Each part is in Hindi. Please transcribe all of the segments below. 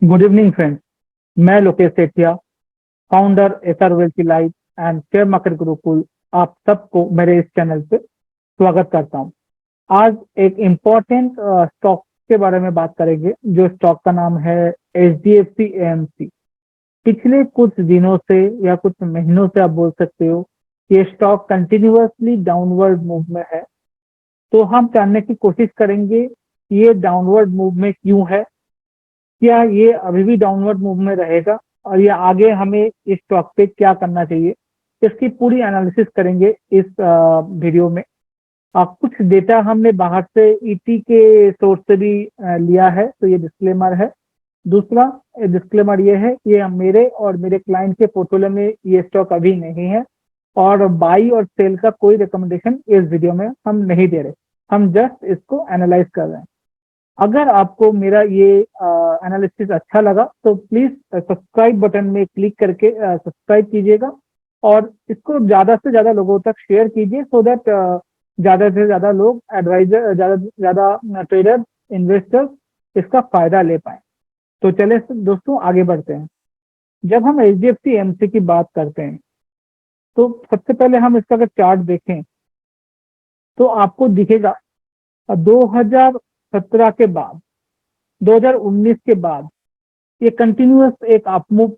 Good evening friends. मैं Lokesh Sethia, founder SR wealth life and share market Gurukul, आप सबको मेरे इस चैनल पे स्वागत करता हूं। आज एक इम्पोर्टेंट स्टॉक के बारे में बात करेंगे, जो स्टॉक का नाम है एचडीएफसी एएमसी। पिछले कुछ दिनों से या कुछ महीनों से आप बोल सकते हो, ये स्टॉक कंटिन्यूअसली डाउनवर्ड मूव में है। तो हम जानने की कोशिश करेंगे ये डाउनवर्ड मूव में क्यों है, क्या ये अभी भी डाउनवर्ड मूव में रहेगा और ये आगे हमें इस स्टॉक पे क्या करना चाहिए, इसकी पूरी एनालिसिस करेंगे इस वीडियो में। कुछ डेटा हमने बाहर से ईटी के सोर्स से भी लिया है, तो ये डिस्क्लेमर है। दूसरा डिस्क्लेमर ये है कि ये मेरे और मेरे क्लाइंट के पोर्टफोलियो में ये स्टॉक अभी नहीं है और बाई और सेल का कोई रिकमेंडेशन इस वीडियो में हम नहीं दे रहे, हम जस्ट इसको एनालाइज कर रहे हैं। अगर आपको मेरा ये एनालिसिस अच्छा लगा तो प्लीज सब्सक्राइब बटन में क्लिक करके सब्सक्राइब कीजिएगा और इसको ज्यादा से ज्यादा लोगों तक शेयर कीजिए, सो दैट ज्यादा से ज्यादा लोग, एडवाइजर, ज्यादा से ज्यादा ट्रेडर, इन्वेस्टर्स इसका फायदा ले पाए। तो चले दोस्तों, आगे बढ़ते हैं। जब हम एचडीएफसी एमसी की बात करते हैं तो सबसे पहले हम इसका अगर चार्ट देखें तो आपको दिखेगा 2017 के बाद, 2019 के बाद ये कंटिन्यूअस एक अपमूव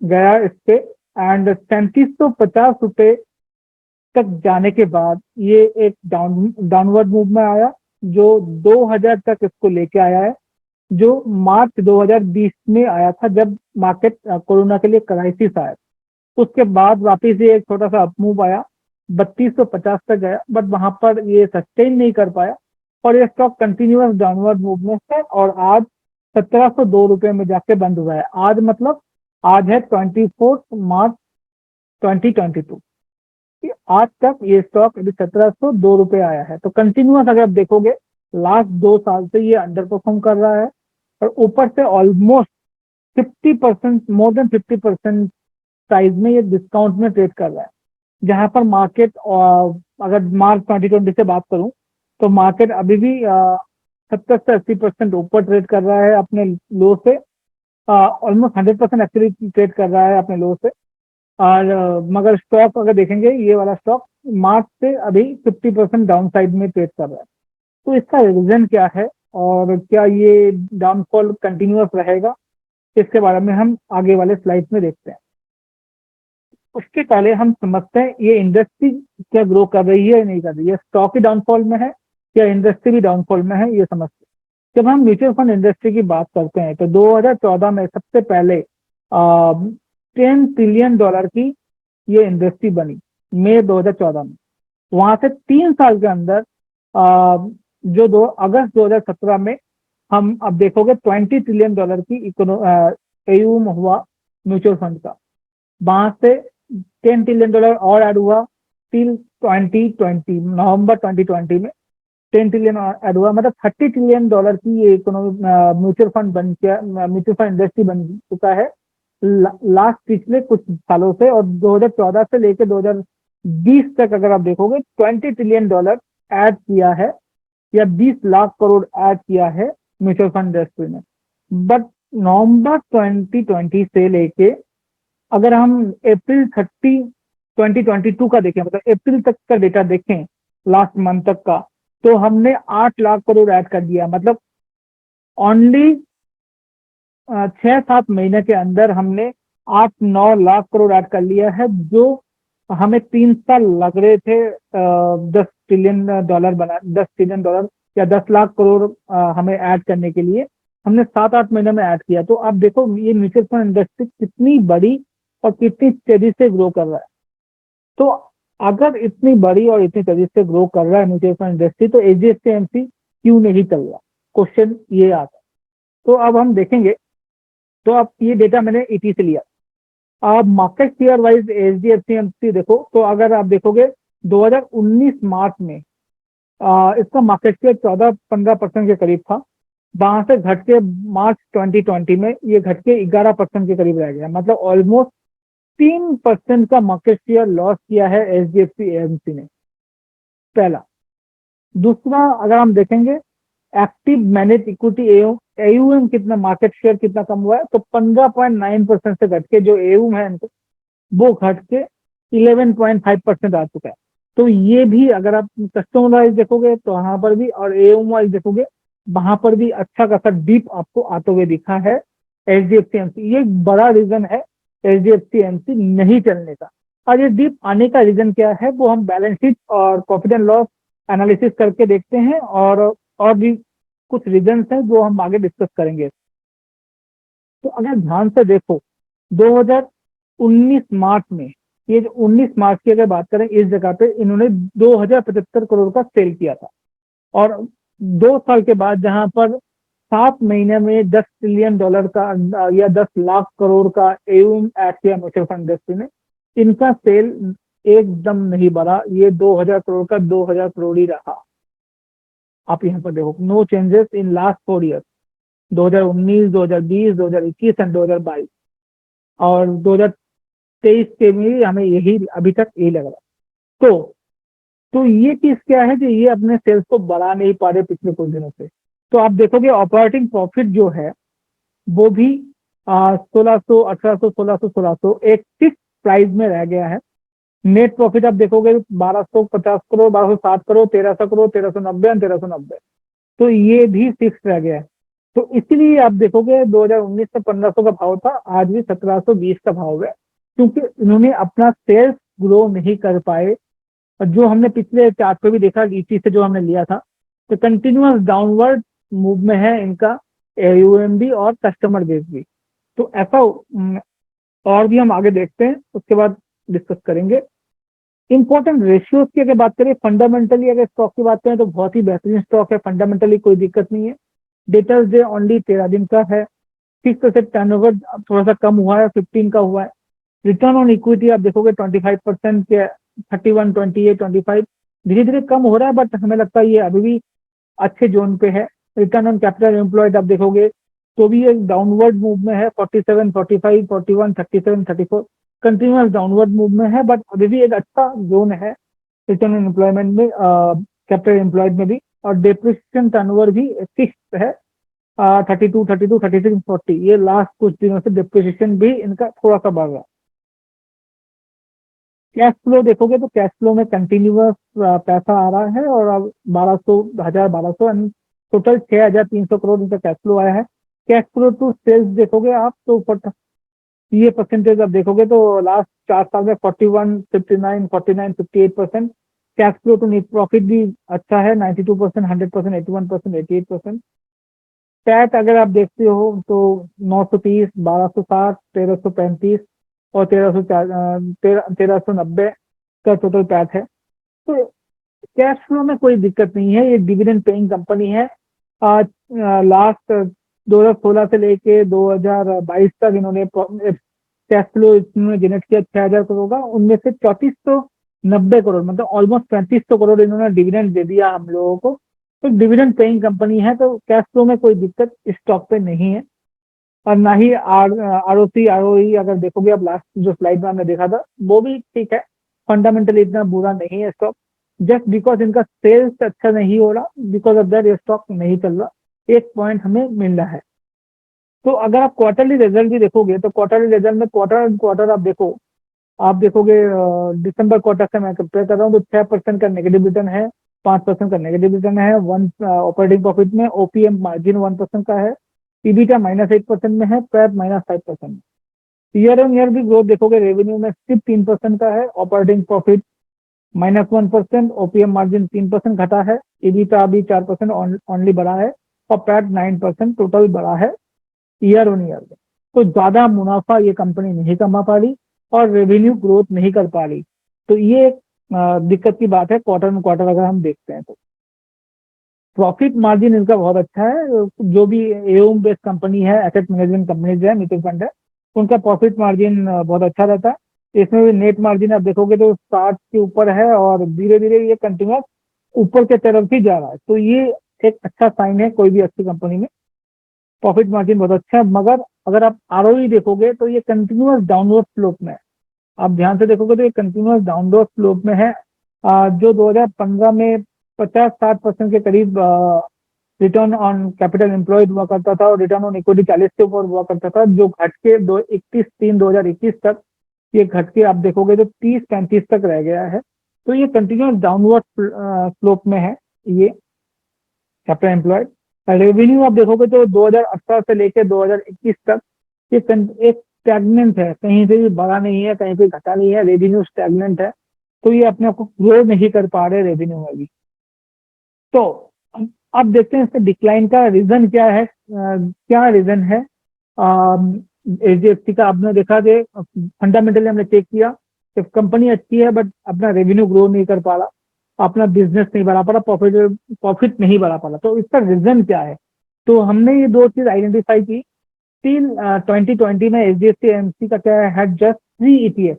गया इस पे, एंड 3750 रुपए तक जाने के बाद ये एक डाउनवर्ड मूव में आया, जो 2000 तक इसको लेके आया है, जो मार्च 2020 में आया था, जब मार्केट कोरोना के लिए क्राइसिस आया। उसके बाद वापिस ये एक छोटा सा अपमूव आया, 3250 तक गया, बट वहां पर ये सस्टेन नहीं कर पाया और ये स्टॉक कंटिन्यूअस डाउनवर्ड मूव में है और आज 1702 रुपए में जाके बंद हुआ है। आज मतलब आज है 24 मार्च 2022। आज तक ये स्टॉक अभी 1702 रुपए आया है। तो कंटिन्यूअस अगर आप देखोगे लास्ट 2 साल से ये अंडर परफॉर्म कर रहा है और ऊपर से ऑलमोस्ट 50%, मोर देन 50% साइज में ये डिस्काउंट में ट्रेड कर रहा है। जहां पर मार्केट, अगर मार्च 2020 से बात करूं तो मार्केट अभी भी 70 से 80% ऊपर ट्रेड कर रहा है अपने लो से, ऑलमोस्ट 100% एक्चुअली ट्रेड कर रहा है अपने लो से। और मगर स्टॉक अगर देखेंगे, ये वाला स्टॉक मार्च से अभी 50% डाउन साइड में ट्रेड कर रहा है। तो इसका रीजन क्या है और क्या ये डाउनफॉल कंटिन्यूअस रहेगा, इसके बारे में हम आगे वाले स्लाइड में देखते हैं। उसके पहले हम समझते हैं ये इंडस्ट्री क्या ग्रो कर रही है या नहीं कर रही है, स्टॉक ही डाउनफॉल में है या इंडस्ट्री भी डाउनफॉल में है, ये समझते हैं। जब हम म्यूचुअल फंड इंडस्ट्री की बात करते हैं तो 2014 में सबसे पहले 10 ट्रिलियन की ये इंडस्ट्री बनी, मई 2014 में। वहां से 3 साल के अंदर जो अगस्त 2017 में हम अब देखोगे 20 ट्रिलियन की एयूम हुआ म्यूचुअल फंड का। वहां से $10 ट्रिलियन और ऐड हुआ टिल 2020, नवंबर 2020 में 10 ट्रिलियन ऐड हुआ, मतलब $30 ट्रिलियन की ये इकोनॉमी म्यूचुअल फंड बन गया, म्यूचुअल फंड इंडस्ट्री बन चुका है लास्ट पिछले कुछ सालों से। और 2014 से लेकर 2020 तक अगर आप देखोगे $20 ट्रिलियन ऐड किया है या 20 लाख करोड़ ऐड किया है म्यूचुअल फंड इंडस्ट्री में। बट नवंबर 2020 से लेके अगर हम अप्रैल 30, 2022 का देखें, मतलब अप्रैल तक का डेटा देखें लास्ट मंथ तक का, तो हमने 8 लाख करोड़ ऐड कर दिया। मतलब ओनली 6-7 महीने के अंदर हमने 8-9 लाख करोड़ ऐड कर लिया है, जो हमें 3 साल लग रहे थे $10 ट्रिलियन या 10 लाख करोड़ हमें ऐड करने के लिए, हमने 7-8 महीने में ऐड किया। तो आप देखो ये म्यूचुअल फंड इंडस्ट्री कितनी बड़ी और कितनी तेजी से ग्रो कर रहा है। तो अगर इतनी बड़ी और इतनी तेजी से ग्रो कर रहा है म्यूचुअल फंड इंडस्ट्री, तो एचडीएफसी एमसी क्यों नहीं चल रहा, क्वेश्चन ये आता है। तो अब हम देखेंगे, तो अब ये डेटा मैंने ईटी से लिया। अब market share wise HDFC MC देखो, तो अगर आप देखोगे 2019 मार्च में इसका मार्केट शेयर 14-15% के करीब था। वहां से घट के मार्च 2020 में ये घट के 11% के करीब रह गया, मतलब ऑलमोस्ट 3% का मार्केट शेयर लॉस किया है एचडीएफसी एएमसी ने, पहला। दूसरा, अगर हम देखेंगे एक्टिव मैनेज इक्विटी एयूएम कितना, मार्केट शेयर कितना कम हुआ है, तो 15.9% से घट के जो एयूएम है इनको, वो घट के 11.5% आ चुका है। तो ये भी अगर आप कस्टमर वाइज देखोगे तो वहां पर भी, और एयूएम वाइज देखोगे वहां पर भी अच्छा खासा डीप आपको आते हुए दिखा है एचडीएफसी एमसी। ये एक बड़ा रीजन है एचडीएफसी एमसी नहीं चलने का। और ये डीप आने का रीजन क्या है वो हम बैलेंस शीट और प्रॉफिट एंड लॉस एनालिसिस करके देखते हैं, और भी कुछ रीजन है जो हम आगे डिस्कस करेंगे। तो अगर ध्यान से देखो 2019 मार्च में, ये जो 19 मार्च की अगर बात करें, इस जगह पे इन्होंने 2075 करोड़ का सेल किया था। और 2 साल के बाद जहां पर 7 महीने में $10 ट्रिलियन का या 10 लाख करोड़ का एयूम ऐड किया म्यूचुअल फंड इंडस्ट्री ने, इनका सेल एकदम नहीं बढ़ा, ये 2000 करोड़ का 2000 करोड़ ही रहा। आप यहाँ पर देखो, no changes in last 4 year, 2019, 2020, 2021 and 2022, और 2023 के भी हमें यही अभी तक यही लग रहा है। तो ये चीज क्या है कि ये अपने सेल्स को बढ़ा नहीं पा रहे पिछले कुछ दिनों से। तो आप देखोगे ऑपरेटिंग प्रॉफिट जो है वो भी 1600, 1800, 1600, 1600 एक फिक्स प्राइस में रह गया है। नेट प्रॉफिट आप देखोगे 1250 करोड़, 1260 करोड़, 1300 करोड़, 1390, 1390, तो ये भी फिक्स रह गया है। तो इसीलिए आप देखोगे 2019 में 1500 का भाव था, आज भी 1720 का भाव है, क्योंकि इन्होंने अपना सेल्स ग्रो नहीं कर पाए। और जो हमने पिछले चार्ट पे भी देखा, ईटी से जो हमने लिया था, तो कंटिन्यूअस डाउनवर्ड मूव में है इनका एयूएम भी और कस्टमर बेस भी। तो ऐसा और भी हम आगे देखते हैं, उसके बाद डिस्कस करेंगे। इंपॉर्टेंट रेशियोज की अगर बात करें, फंडामेंटली अगर स्टॉक की बात करें तो बहुत ही बेहतरीन स्टॉक है, फंडामेंटली कोई दिक्कत नहीं है। डेटर्स डे ओनली 13 दिन का है। 6% टर्नओवर थोड़ा सा कम हुआ है, 15 का हुआ है। रिटर्न ऑन इक्विटी आप देखोगे 25% के, 31, 28, 25 धीरे धीरे कम हो रहा है, बट हमें लगता है ये अभी भी अच्छे जोन पे है। रिटर्न ऑन कैपिटल एम्प्लॉयड आप देखोगे तो भी एक डाउनवर्ड मूव में है, 47, 45, 41, 37, 34, कंटिन्यूअस डाउनवर्ड मूव में है, बट अभी भी एक अच्छा जोन है रिटर्न ऑन एम्प्लॉयमेंट में, कैपिटल एम्प्लॉयड में भी। और डेप्रिसिएशन टर्नओवर भी फिक्स है, 32, 32, 36, 40। ये लास्ट कुछ दिनों से डेप्रिसिएशन भी इनका थोड़ा सा बढ़ रहा है। कैश फ्लो देखोगे तो कैश फ्लो में कंटिन्यूअस पैसा आ रहा है, और अब 1200, 1200 टोटल 6300 करोड़ इनका कैश फ्लो आया है। कैश फ्लो टू सेल्स देखोगे आप तो ये परसेंटेज आप देखोगे तो लास्ट 4 साल में 41, 59, 49, 58%। Cash flow to net profit भी अच्छा है, 92%, 100%, 81%, 88%। पैट अगर आप देखते हो तो 930, 1260, 1335 और 1390 का टोटल पैट है। तो कैश फ्लो में कोई दिक्कत नहीं है, ये डिविडेंड पेइंग कंपनी है। आज लास्ट 2016 से लेके 2022 तक इन्होंने कैश फ्लो इन्होंने जनरेट किया 6000 करोड़ का, उनमें से 3490 करोड़, मतलब ऑलमोस्ट 3500 करोड़ इन्होंने डिविडेंड दे दिया हम लोगों को। तो डिविडेंड पेइंग कंपनी है, तो कैश फ्लो में कोई दिक्कत स्टॉक पे नहीं है। और ना ही आरओसी आरओई अगर देखोगे आप, लास्ट जो स्लाइड में हमने देखा था वो भी ठीक है, फंडामेंटली इतना बुरा नहीं है स्टॉक। जस्ट बिकॉज इनका सेल्स अच्छा नहीं हो रहा, बिकॉज ऑफ दैट ये स्टॉक नहीं चल रहा, एक पॉइंट हमें मिल रहा है। तो अगर आप क्वार्टरली रिजल्ट भी देखोगे तो क्वार्टरली रिजल्ट में क्वार्टर एंड क्वार्टर आप देखोगे दिसंबर क्वार्टर से मैं कंपेयर कर रहा हूँ तो 6% का नेगेटिव रिटर्न है, 5% का नेगेटिव रिटर्न है। वन ऑपरेटिंग प्रॉफिट में ओपीएम मार्जिन 1% का है, ईबीटा -8% में है, पैट -5% में। ईयर ऑन ईयर भी ग्रोथ देखोगे, रेवेन्यू में सिर्फ 3% का है, ऑपरेटिंग प्रॉफिट -1%, ओपीएम मार्जिन 3% घटा है, ईबीटा भी 4% ओनली बढ़ा है, और पैट 9% टोटल बढ़ा है ईयर ऑन ईयर में। तो ज्यादा मुनाफा ये कंपनी नहीं कमा पा रही और रेवेन्यू ग्रोथ नहीं कर पा रही। तो ये एक दिक्कत की बात है क्वार्टर में क्वार्टर अगर हम देखते हैं तो। प्रॉफिट मार्जिन इनका बहुत अच्छा है, जो भी एओम बेस्ड कंपनी है, एसेट मैनेजमेंट कंपनी है, म्यूचुअल फंड है, उनका प्रॉफिट मार्जिन बहुत अच्छा रहता है। इसमें भी नेट मार्जिन आप देखोगे तो 60 के ऊपर है, और धीरे धीरे ये कंटिन्यूस ऊपर के तरफ ही जा रहा है। तो ये एक अच्छा साइन है कोई भी अच्छी कंपनी में, प्रॉफिट मार्जिन बहुत अच्छा है। मगर अगर आप आरओई देखोगे तो ये कंटिन्यूअस डाउनवर्ड स्लोप में है। आप ध्यान से देखोगे तो ये कंटिन्यूअस डाउनवर्ड स्लोप में है। जो 2015 में 50-60% के करीब रिटर्न ऑन कैपिटल एम्प्लॉयड हुआ करता था और रिटर्न ऑन इक्विटी 40 के ऊपर हुआ करता था, जो घट के 31/3/2021 तक ये घट के आप देखोगे तो 30-35 तक रह गया है। तो ये कंटिन्यूस डाउनवर्ड स्लोप में है ये कैपिटल एम्प्लॉयड। रेवेन्यू आप देखोगे तो 2018 से लेकर 2021 तक ये एक स्टैग्नेंट है, कहीं से भी बढ़ा नहीं है, कहीं पे घटा नहीं है, रेवेन्यू स्टैग्नेंट है। तो ये अपने आप को ग्रो नहीं कर पा रहे रेवेन्यू में भी। तो अब देखते हैं इसका डिक्लाइन का रीजन क्या है, क्या रीजन है। एचडीएफसी का आपने देखा कि फंडामेंटली हमने चेक किया कि कंपनी अच्छी है बट अपना रेवेन्यू ग्रो नहीं कर पा रहा, अपना बिजनेस नहीं बढ़ा पा रहा, प्रॉफिट नहीं बढ़ा पा रहा। तो इसका रीजन क्या है? तो हमने ये दो चीज आइडेंटिफाई की। टिल 2020 में एचडीएफसी एमसी का क्या है, जस्ट 3 ETF,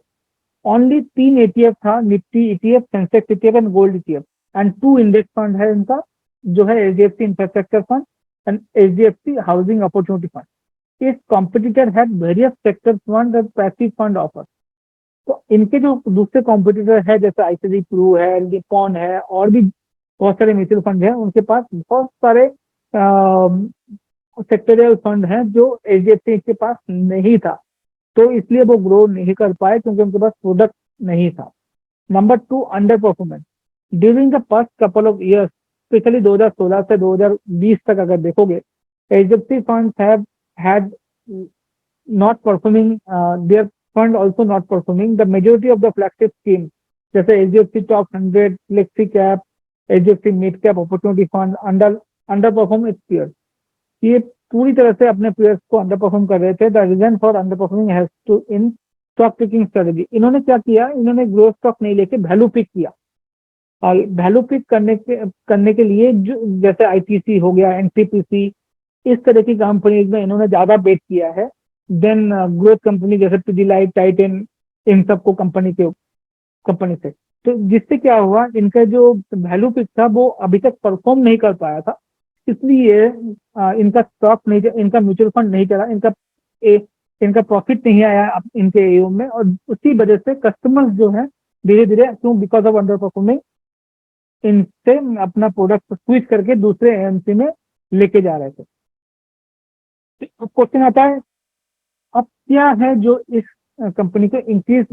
ओनली 3 ETF था, Nifty ETF, Sensex ETF and gold ETF, and 2 index fund है इनका, जो है HDFC infrastructure fund and HDFC housing opportunity fund. इस competitor had various sector fund और पैसिव फंड ऑफर। तो इनके जो दूसरे कॉम्पिटिटर है जैसे आईसीसी प्रू है, निपॉन है, और भी बहुत सारे म्यूचुअल फंड है, उनके पास बहुत सारे सेक्टोरियल फंड हैं जो एचडीएफसी के पास नहीं था। तो इसलिए वो ग्रो नहीं कर पाए क्योंकि उनके पास प्रोडक्ट नहीं था। Number 2, under performance during the first couple of years, specially 2016 से 2020 तक अगर देखोगे, HDFC funds have had not performing, their fund also not performing the majority of the flagship schemes जैसे HDFC top 100, flexi cap, HDFC mid cap opportunity fund underperform its peers. ये पूरी तरह से अपने पीयर्स को अंडर परफॉर्म कर रहे थे। The reason for underperforming has to in stock picking strategy. इन्होंने क्या किया, इन्होंने ग्रोथ स्टॉक नहीं लेके वैल्यू पिक किया, और वैल्यू पिक करने के लिए जैसे आईटीसी हो गया, एनटीपीसी, इस तरह की कंपनीज में इन्होंने ज्यादा बेट किया है देन ग्रोथ कंपनी जैसे पीडीलाइट, टाइटन, इन सबको कंपनी से। तो जिससे क्या हुआ, इनका जो वैल्यू पिक था वो अभी तक परफॉर्म नहीं कर पाया था, इसलिए इनका स्टॉक नहीं, इनका म्यूचुअल फंड नहीं चला, इनका प्रॉफिट नहीं आया इनके एओएम में, और उसी वजह से कस्टमर्स जो है धीरे धीरे क्यों, बिकॉज ऑफ अंडर परफॉर्मिंग, इनसे अपना प्रोडक्ट स्विच करके दूसरे एएमसी में लेके जा रहे थे। अब क्वेश्चन आता है, अब क्या है जो इस कंपनी को इंक्रीज,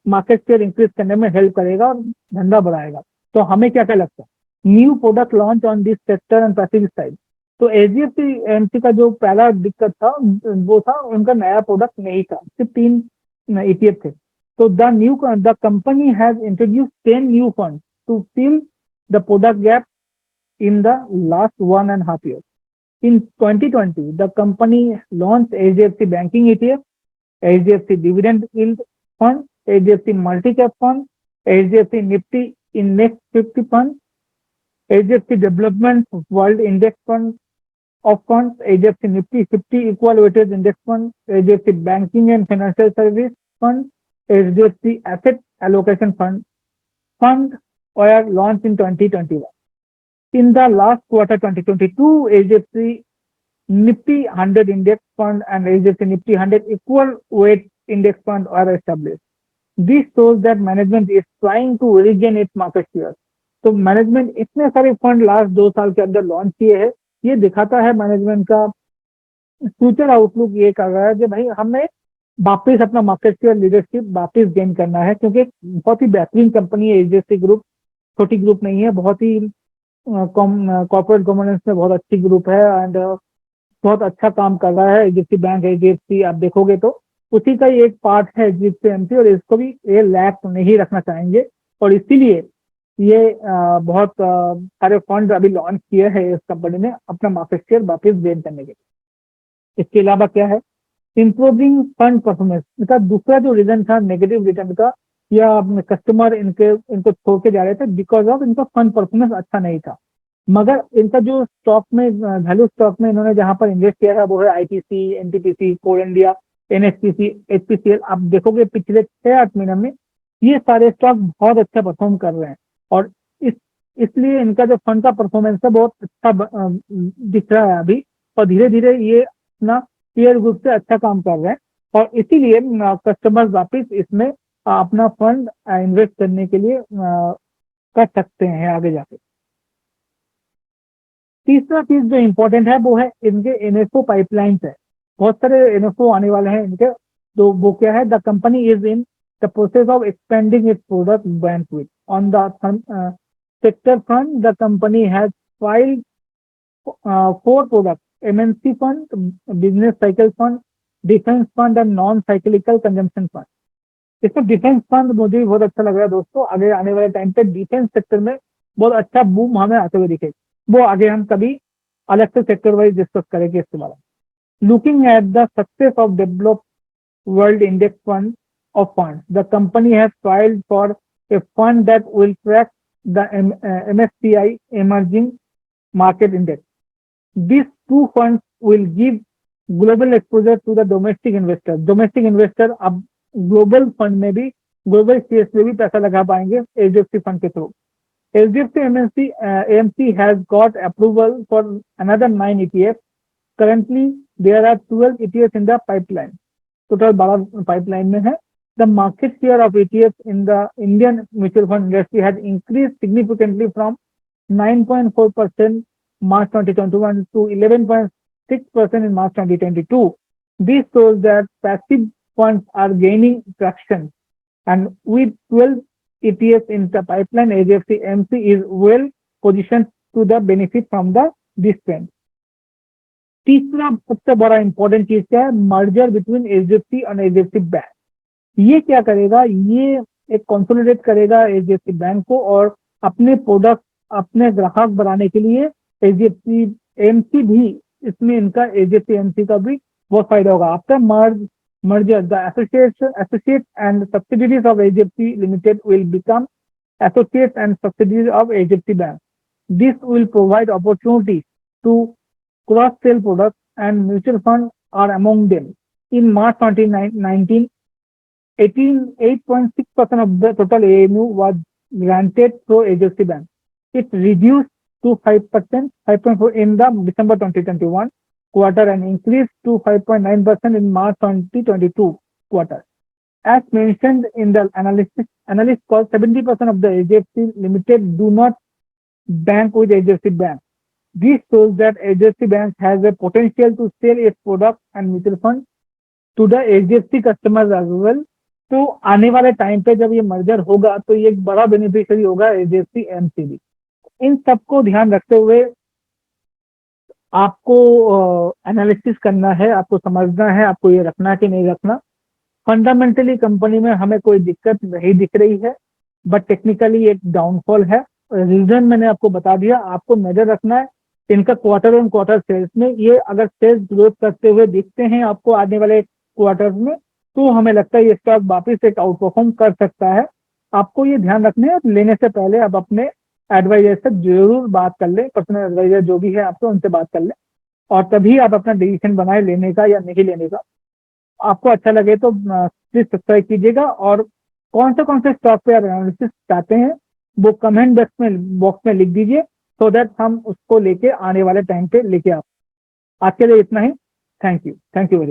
मार्केट शेयर इंक्रीज करने में हेल्प करेगा और धंधा बढ़ाएगा? तो हमें क्या क्या लगता है? New product launch on this sector and passive side. तो एचडीएफसी एमसी का जो पहला दिक्कत था वो था उनका नया प्रोडक्ट नहीं था, सिर्फ 3 ईटीएफ थे। तो the company has introduce 10 new fund to fill the product gap in the last 1.5 years. In 2020, the company launched HDFC Banking ETF, HDFC Dividend Yield Fund, HDFC Multi-Cap Fund, HDFC Nifty Index 50 Fund, HDFC Development World Index Fund of Funds, HDFC Nifty 50 Equal Weighted Index Fund, HDFC Banking and Financial Service Fund, HDFC Asset Allocation Fund were launched in 2021. In the last quarter 2022, HDFC Nifty 100 Index Fund and HDFC Nifty 100 Equal Weight Index Fund are established. This shows that management is trying to regain its market share. तो मैनेजमेंट इतने सारे फंड लास्ट 2 साल के अंदर लॉन्च किए हैं, ये दिखाता है मैनेजमेंट का फ्यूचर आउटलुक ये कर रहा है कि भाई हमें वापस अपना मार्केट शेयर लीडरशिप वापस गेन करना है, क्योंकि बहुत ही बेहतरीन कंपनी है एचडीएफसी ग्रुप, छोटी ग्रुप नहीं है, बहुत ही कॉर्पोरेट गवर्नेंस में बहुत अच्छी ग्रुप है एंड बहुत अच्छा काम कर रहा है। एचडीएफसी बैंक, एचडीएफसी आप देखोगे तो उसी का ही एक पार्ट है एचडीएफसी एमसी, और इसको भी ये लैक नहीं रखना चाहेंगे, और इसीलिए ये बहुत सारे फंड अभी लॉन्च किए हैं इस कंपनी ने अपना मार्केट शेयर वापस गेन करने के लिए। इसके अलावा क्या है, इंप्रूविंग फंड परफॉर्मेंस। इनका दूसरा जो रीजन था नेगेटिव रिटर्न का, या कस्टमर इनको छोड़ के जा रहे थे बिकॉज ऑफ इनका फंड परफॉर्मेंस अच्छा नहीं था। मगर इनका जो स्टॉक में वैल्यू स्टॉक में इन्होंने जहां पर इन्वेस्ट किया है वो है आईटीसी, एनटीपीसी, कोल इंडिया, एनएचपीसी, एचपीसीएल। आप देखोगे पिछले 6-8 महीने में ये सारे स्टॉक बहुत अच्छा परफॉर्म कर रहे हैं, और इसलिए इनका जो फंड का परफॉर्मेंस है बहुत अच्छा दिख रहा है अभी, और धीरे धीरे ये अपना पीयर ग्रुप से अच्छा काम कर रहे हैं, और इसीलिए कस्टमर्स वापिस इसमें अपना फंड इन्वेस्ट करने के लिए कर सकते हैं आगे जाके। तीसरा चीज जो इम्पोर्टेंट है वो है इनके एनएफओ पाइपलाइंस है, बहुत सारे एनएफओ आने वाले हैं इनके। तो वो क्या है, the company is in the process of expanding it's product bandwidth on the sector front. The company has filed 4 products: MNC fund, business cycle fund, defense fund and non-cyclical consumption fund। इसमें डिफेंस फंड मुझे भी बहुत अच्छा लग रहा है दोस्तों, आगे आने वाले टाइम पे डिफेंस सेक्टर में बहुत अच्छा बूम हमें आते हुए दिखेगा। वो आगे हम कभी अलग से सेक्टर वाइज डिस्कस करेंगे इसके बारे में। Looking at the success of developed world index fund of funds, the company has filed for a fund that will track the MSCI Emerging Market Index. These 2 funds will give global exposure to the domestic investor। domestic investor अब ग्लोबल फंड में भी, ग्लोबल शेयर्स में भी पैसा लगा पाएंगे एचडीएफसी फंड के through. HDFC AMC has got approval for another 9 ETF। Currently there are 12 ETFs in the pipeline, total 12 pipeline में है। The market share of ETFs in the Indian mutual fund industry has increase significantly from 9.4% March 2021 to 11.6% in March 2022। This shows that passive funds are gaining traction, and with 12 ETFs in the pipeline, HDFC AMC is well positioned to the benefit from this trend। तीसरा सबसे बड़ा इंपॉर्टेंट चीज क्या है, मर्जर बिटवीन एचडीएफसी और एचडीएफसी बैंक। ये क्या करेगा, ये एक कंसोलिडेट करेगा एचडीएफसी बैंक को, और अपने प्रोडक्ट, अपने ग्राहक बनाने के लिए एचडीएफसी एमसी भी इसमें, इनका एचडीएफसी एमसी का भी बहुत फायदा होगा। After merger, the associates and subsidiaries of HDFC Limited will become associates and subsidiaries of HDFC Bank। This will provide opportunities to cross-sell products, and mutual funds are among them। In March 2019, 8.6% of the total AMU was granted through HDFC Bank। It reduced to 5%, 5.4% in the December 2021 quarter and increased to 5.9% in March 2022 quarter। As mentioned in the analyst call, 70% of the HDFC Limited do not bank with HDFC Bank। This shows that HDFC Bank has a potential to sell its product and mutual fund to the HDFC customers as well। तो आने वाले टाइम पे जब ये मर्जर होगा तो ये एक बड़ा बेनिफिशियरी होगा HDFC AMC भी। इन सबको ध्यान रखते हुए आपको एनालिसिस करना है, आपको समझना है, आपको ये रखना है कि नहीं रखना। फंडामेंटली कंपनी में हमें कोई दिक्कत नहीं दिख रही है, बट टेक्निकली एक डाउनफॉल है। रीजन मैंने आपको बता दिया। आपको नजर रखना है इनका क्वार्टर ऑन क्वार्टर सेल्स में। ये अगर सेल्स ग्रोथ करते हुए दिखते हैं आपको आने वाले क्वार्टर्स में, तो हमें लगता है ये स्टॉक वापिस एक आउट परफॉर्म कर सकता है। आपको ये ध्यान रखना है, लेने से पहले आप अपने एडवाइजर से जरूर बात कर लें, पर्सनल एडवाइजर जो भी है आपको उनसे बात कर लें, और तभी आप अपना डिसीजन बनाए लेने का या नहीं लेने का। आपको अच्छा लगे तो प्लीज सब्सक्राइब कीजिएगा, और कौन से स्टॉक पे आप एनालिसिस चाहते हैं वो कमेंट बॉक्स में लिख दीजिए, सो दैट हम उसको लेके आने वाले टाइम पे लेके आप। आज के लिए इतना ही। Thank you very much.